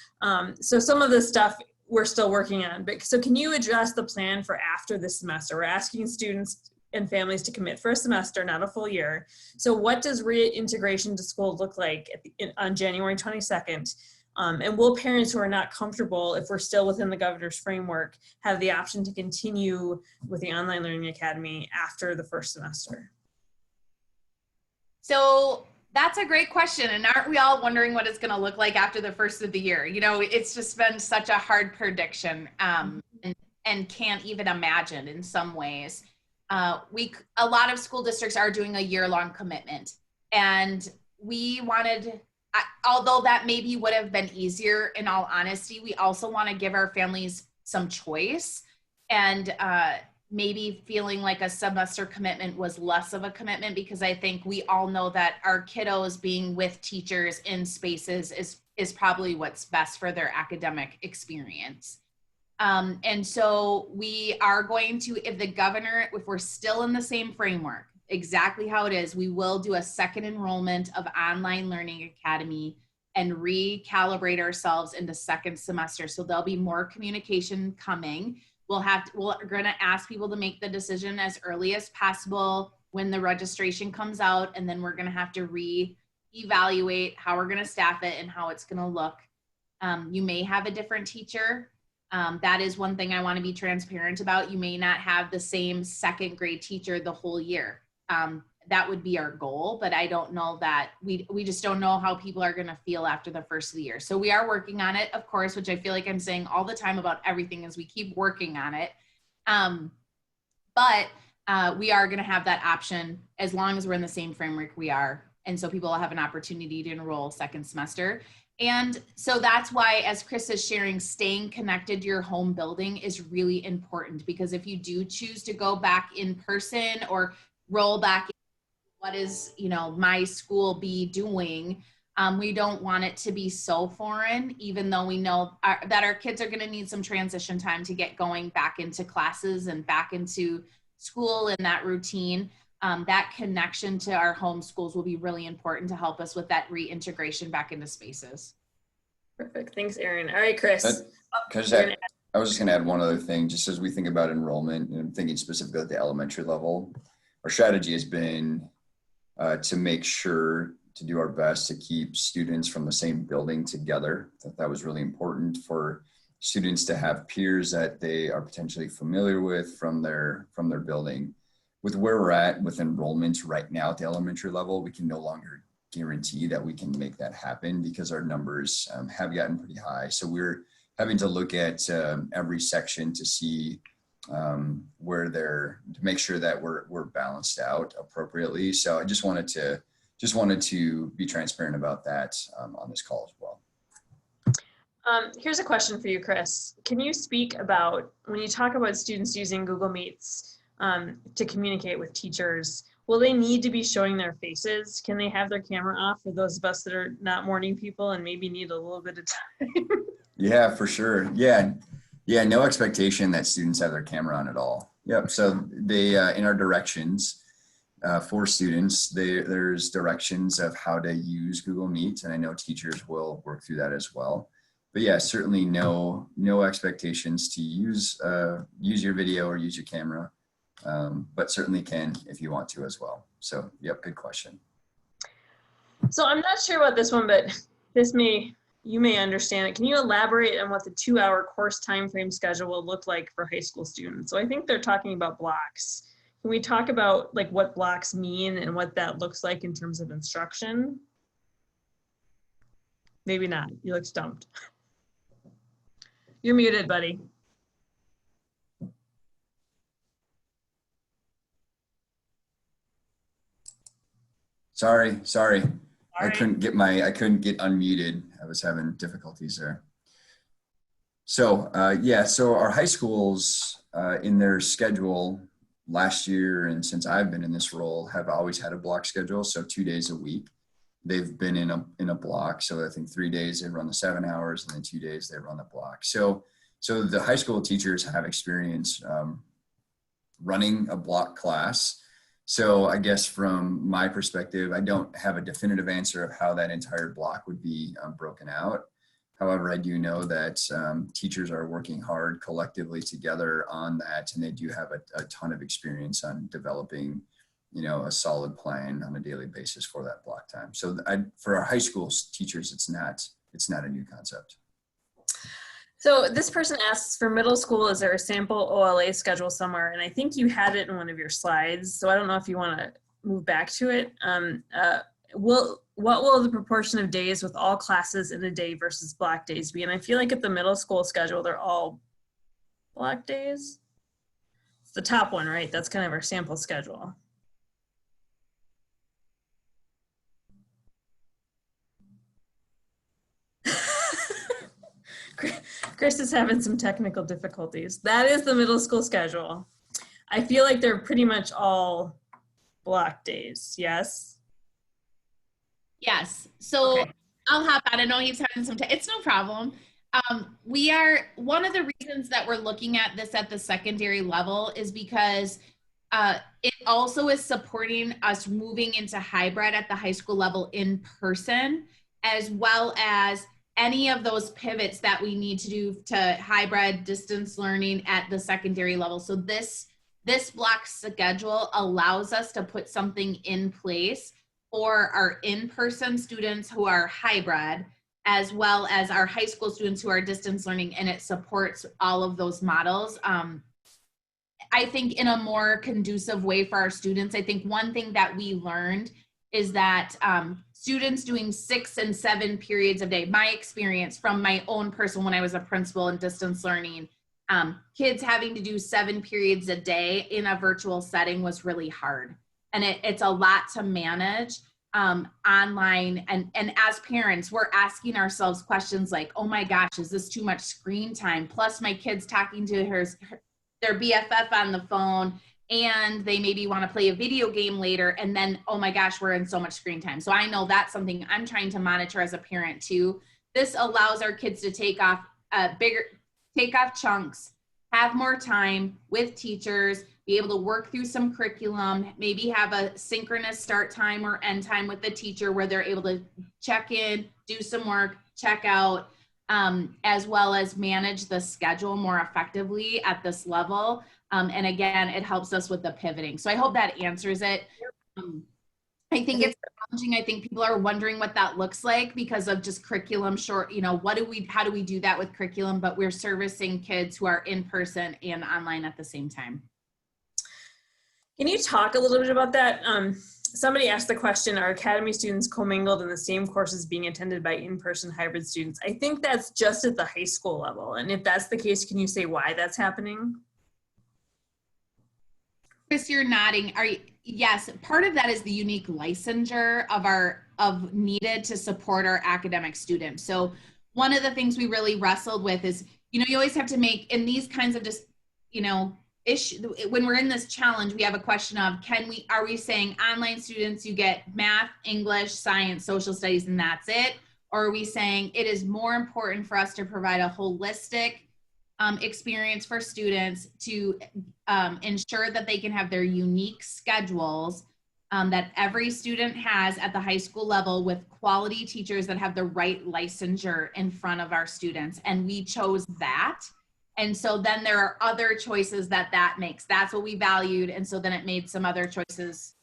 So some of this stuff we're still working on, but so can you address the plan for after this semester? We're asking students and families to commit for a semester, not a full year. So what does reintegration to school look like on January 22nd? And will parents who are not comfortable, if we're still within the governor's framework, have the option to continue with the Online Learning Academy after the first semester? So that's a great question. And aren't we all wondering what it's going to look like after the first of the year? It's just been such a hard prediction and can't even imagine in some ways. A lot of school districts are doing a year-long commitment, and we wanted, although that maybe would have been easier, in all honesty, we also want to give our families some choice, and maybe feeling like a semester commitment was less of a commitment, because I think we all know that our kiddos being with teachers in spaces is probably what's best for their academic experience. And so we are going to, if we're still in the same framework, exactly how it is, we will do a second enrollment of Online Learning Academy and recalibrate ourselves into second semester. So there'll be more communication coming. We're going to ask people to make the decision as early as possible. when the registration comes out, and then we're going to have to re-evaluate how we're going to staff it and how it's going to look. You may have a different teacher. That is one thing I want to be transparent about. You may not have the same second grade teacher the whole year. That would be our goal, but I don't know that we just don't know how people are going to feel after the first of the year. So we are working on it, of course, which I feel like I'm saying all the time about everything as we keep working on it. But we are going to have that option as long as we're in the same framework we are. And so people will have an opportunity to enroll second semester. And so that's why, as Chris is sharing, staying connected to your home building is really important, because if you do choose to go back in person or roll back, what is, my school be doing? We don't want it to be so foreign, even though we know that our kids are going to need some transition time to get going back into classes and back into school and that routine. That connection to our home schools will be really important to help us with that reintegration back into spaces. Perfect. Thanks, Erin. All right, Chris. I was just going to add one other thing, just as we think about enrollment, and I'm thinking specifically at the elementary level. Our strategy has been to make sure to do our best to keep students from the same building together. That was really important for students to have peers that they are potentially familiar with from their building. With where we're at with enrollment right now at the elementary level, we can no longer guarantee that we can make that happen because our numbers have gotten pretty high. So we're having to look at every section to see to make sure that we're balanced out appropriately. So I just wanted to be transparent about that on this call as well. Here's a question for you, Chris. Can you speak about, when you talk about students using Google Meets to communicate with teachers, will they need to be showing their faces? Can they have their camera off for those of us that are not morning people and maybe need a little bit of time? Yeah, for sure. Yeah, no expectation that students have their camera on at all. Yep, so they, in our directions for students, there's directions of how to use Google Meet, and I know teachers will work through that as well. But yeah, certainly no expectations to use your video or use your camera, but certainly can if you want to as well. So yep, good question. So I'm not sure about this one, but you may understand it. Can you elaborate on what the 2-hour course time frame schedule will look like for high school students? So I think they're talking about blocks. Can we talk about like what blocks mean and what that looks like in terms of instruction? Maybe not. You look stumped. You're muted, buddy. Sorry. I couldn't get unmuted. I was having difficulties there. So so our high schools in their schedule last year, and since I've been in this role, have always had a block schedule. So 2 days a week, they've been in a block. So I think 3 days they run the 7 hours, and then 2 days they run the block. So the high school teachers have experience running a block class. So I guess from my perspective, I don't have a definitive answer of how that entire block would be broken out. However, I do know that teachers are working hard collectively together on that, and they do have a ton of experience on developing, a solid plan on a daily basis for that block time. So for our high school teachers, it's not a new concept. So this person asks, for middle school, is there a sample OLA schedule somewhere? And I think you had it in one of your slides. So I don't know if you want to move back to it. What will the proportion of days with all classes in a day versus block days be? And I feel like at the middle school schedule, they're all block days. It's the top one, right? That's kind of our sample schedule. Chris is having some technical difficulties. That is the middle school schedule. I feel like they're pretty much all block days, yes? Yes, so okay. I'll hop on. I know he's having some, it's no problem. One of the reasons that we're looking at this at the secondary level is because it also is supporting us moving into hybrid at the high school level in person, as well as any of those pivots that we need to do to hybrid distance learning at the secondary level. So this This block schedule allows us to put something in place for our in-person students who are hybrid, as well as our high school students who are distance learning, and it supports all of those models. I think in a more conducive way for our students. I think one thing that we learned is that students doing 6 and 7 periods a day, my experience from my own person when I was a principal in distance learning, kids having to do 7 periods a day in a virtual setting was really hard. And it's a lot to manage online. And as parents, we're asking ourselves questions like, oh my gosh, is this too much screen time? Plus my kid's talking to their BFF on the phone, and they maybe want to play a video game later, and then, oh my gosh, we're in so much screen time. So I know that's something I'm trying to monitor as a parent too. This allows our kids to take off chunks, have more time with teachers, be able to work through some curriculum, maybe have a synchronous start time or end time with the teacher where they're able to check in, do some work, check out, as well as manage the schedule more effectively at this level. And again, it helps us with the pivoting. So I hope that answers it. I think it's challenging. I think people are wondering what that looks like because of just curriculum short, how do we do that with curriculum, but we're servicing kids who are in person and online at the same time. Can you talk a little bit about that? Somebody asked the question, are academy students commingled in the same courses being attended by in-person hybrid students? I think that's just at the high school level. And if that's the case, can you say why that's happening? Chris, you're nodding. Yes, part of that is the unique licensure of needed to support our academic students. So one of the things we really wrestled with is, you always have to make, in these kinds of just, when we're in this challenge, we have a question of, are we saying online students, you get math, English, science, social studies, and that's it? Or are we saying it is more important for us to provide a holistic experience for students to ensure that they can have their unique schedules that every student has at the high school level with quality teachers that have the right licensure in front of our students. And we chose that. And so then there are other choices that makes. That's what we valued. And so then it made some other choices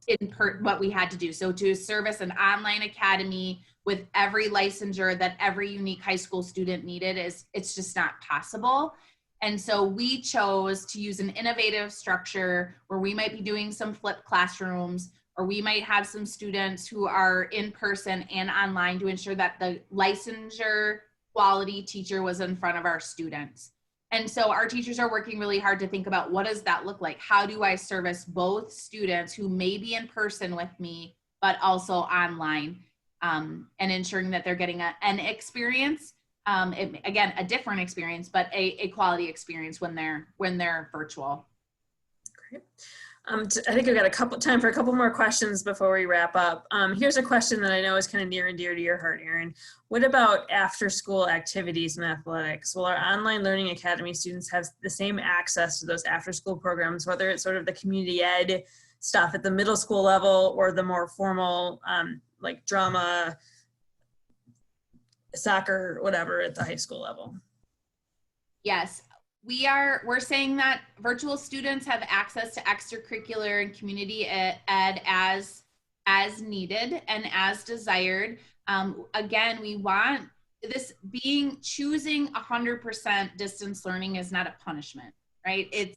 in what we had to do. So to service an online academy with every licensure that every unique high school student needed, it's just not possible. And so we chose to use an innovative structure where we might be doing some flipped classrooms, or we might have some students who are in person and online to ensure that the licensure quality teacher was in front of our students. And so our teachers are working really hard to think about, what does that look like? How do I service both students who may be in person with me, but also online, and ensuring that they're getting an experience, again, a different experience, but a quality experience when they're virtual. Great. I think we've got time for a couple more questions before we wrap up. Here's a question that I know is kind of near and dear to your heart, Erin. What about after-school activities and athletics? Will our online learning academy students have the same access to those after-school programs, whether it's sort of the community ed stuff at the middle school level or the more formal, like drama, soccer, whatever, at the high school level? Yes. We're saying that virtual students have access to extracurricular and community ed as needed and as desired. Again, we want this choosing 100% distance learning is not a punishment, right? It's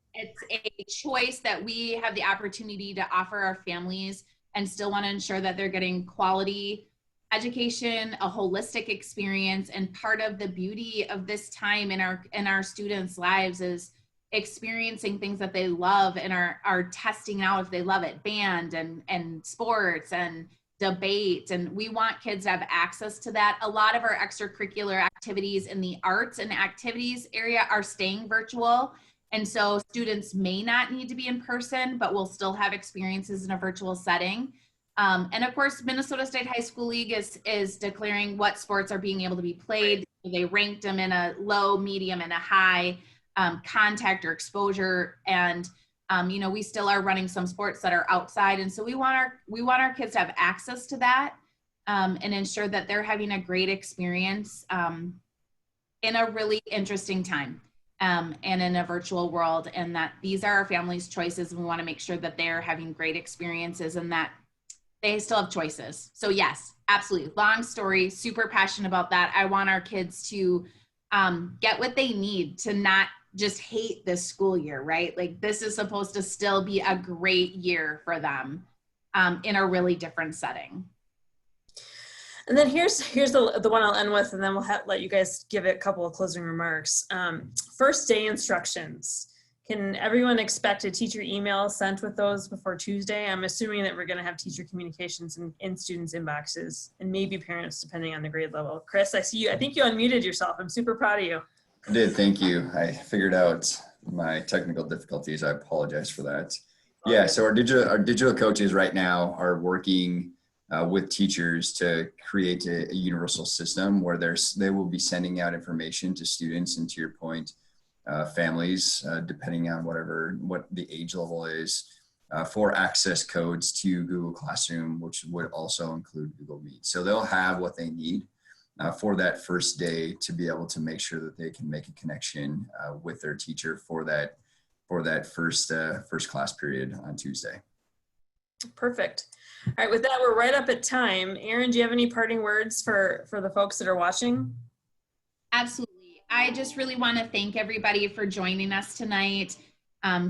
a choice that we have the opportunity to offer our families and still want to ensure that they're getting quality education, a holistic experience. And part of the beauty of this time in our students' lives is experiencing things that they love and are testing out if they love it, band and sports and debate. And we want kids to have access to that. A lot of our extracurricular activities in the arts and activities area are staying virtual. And so students may not need to be in person, but will still have experiences in a virtual setting. And of course, Minnesota State High School League is declaring what sports are being able to be played. They ranked them in a low, medium, and a high contact or exposure. And we still are running some sports that are outside. And so we want our kids to have access to that and ensure that they're having a great experience in a really interesting time. and in a virtual world, and that these are our families' choices. And we want to make sure that they're having great experiences and that they still have choices. So yes, absolutely. Long story, super passionate about that. I want our kids to get what they need to not just hate this school year, right? Like this is supposed to still be a great year for them in a really different setting. And then here's the one I'll end with, and then we'll let you guys give it a couple of closing remarks. First day instructions. Can everyone expect a teacher email sent with those before Tuesday? I'm assuming that we're going to have teacher communications in students' inboxes and maybe parents, depending on the grade level. Chris, I see you. I think you unmuted yourself. I'm super proud of you. I did, thank you. I figured out my technical difficulties. I apologize for that. Yeah, so our digital coaches right now are working with teachers to create a universal system where they will be sending out information to students and, to your point, families, depending on what the age level is, for access codes to Google Classroom, which would also include Google Meet. So they'll have what they need for that first day to be able to make sure that they can make a connection with their teacher for that first class period on Tuesday. Perfect. All right, with that, we're right up at time. Erin, do you have any parting words for the folks that are watching? Absolutely. I just really want to thank everybody for joining us tonight.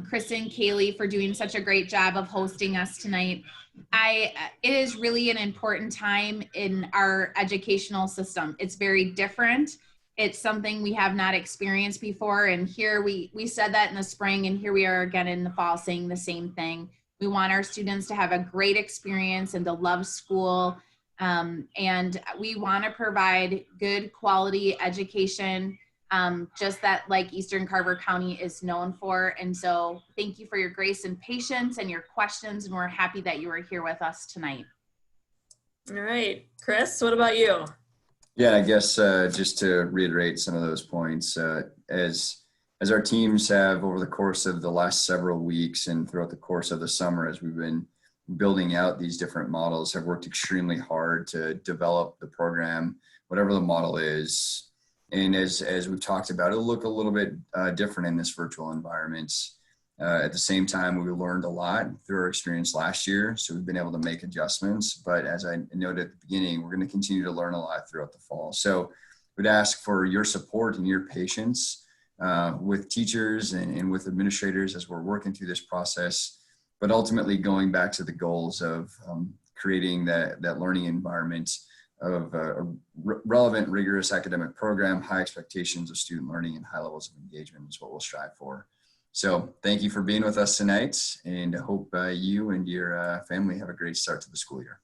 Chris and Kaylee for doing such a great job of hosting us tonight. It is really an important time in our educational system. It's very different. It's something we have not experienced before. And here we said that in the spring, and here we are again in the fall saying the same thing. We want our students to have a great experience and to love school. And we want to provide good quality education, just that like Eastern Carver County is known for. And so thank you for your grace and patience and your questions. And we're happy that you are here with us tonight. All right, Chris, what about you? Yeah, I guess just to reiterate some of those points, as our teams have over the course of the last several weeks and throughout the course of the summer, as we've been building out these different models, have worked extremely hard to develop the program, whatever the model is. And as we've talked about, it'll look a little bit different in this virtual environment. At the same time, we learned a lot through our experience last year, so we've been able to make adjustments. But as I noted at the beginning, we're going to continue to learn a lot throughout the fall. So we'd ask for your support and your patience with teachers and with administrators as we're working through this process, but ultimately going back to the goals of creating that learning environment of a relevant, rigorous academic program, high expectations of student learning, and high levels of engagement is what we'll strive for. So thank you for being with us tonight, and I hope you and your family have a great start to the school year.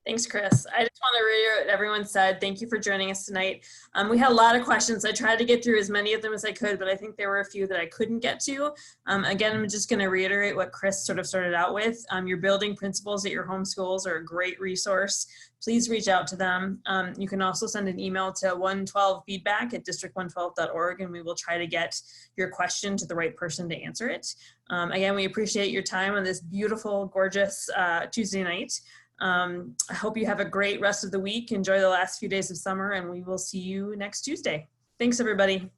Thanks, Chris. I just want to reiterate what everyone said. Thank you for joining us tonight. We had a lot of questions. I tried to get through as many of them as I could, but I think there were a few that I couldn't get to. Again, I'm just going to reiterate what Chris sort of started out with. Your building principals at your home schools are a great resource. Please reach out to them. You can also send an email to 112feedback@district112.org, and we will try to get your question to the right person to answer it. Again, we appreciate your time on this beautiful, gorgeous Tuesday night. I hope you have a great rest of the week. Enjoy the last few days of summer, and we will see you next Tuesday. Thanks, everybody.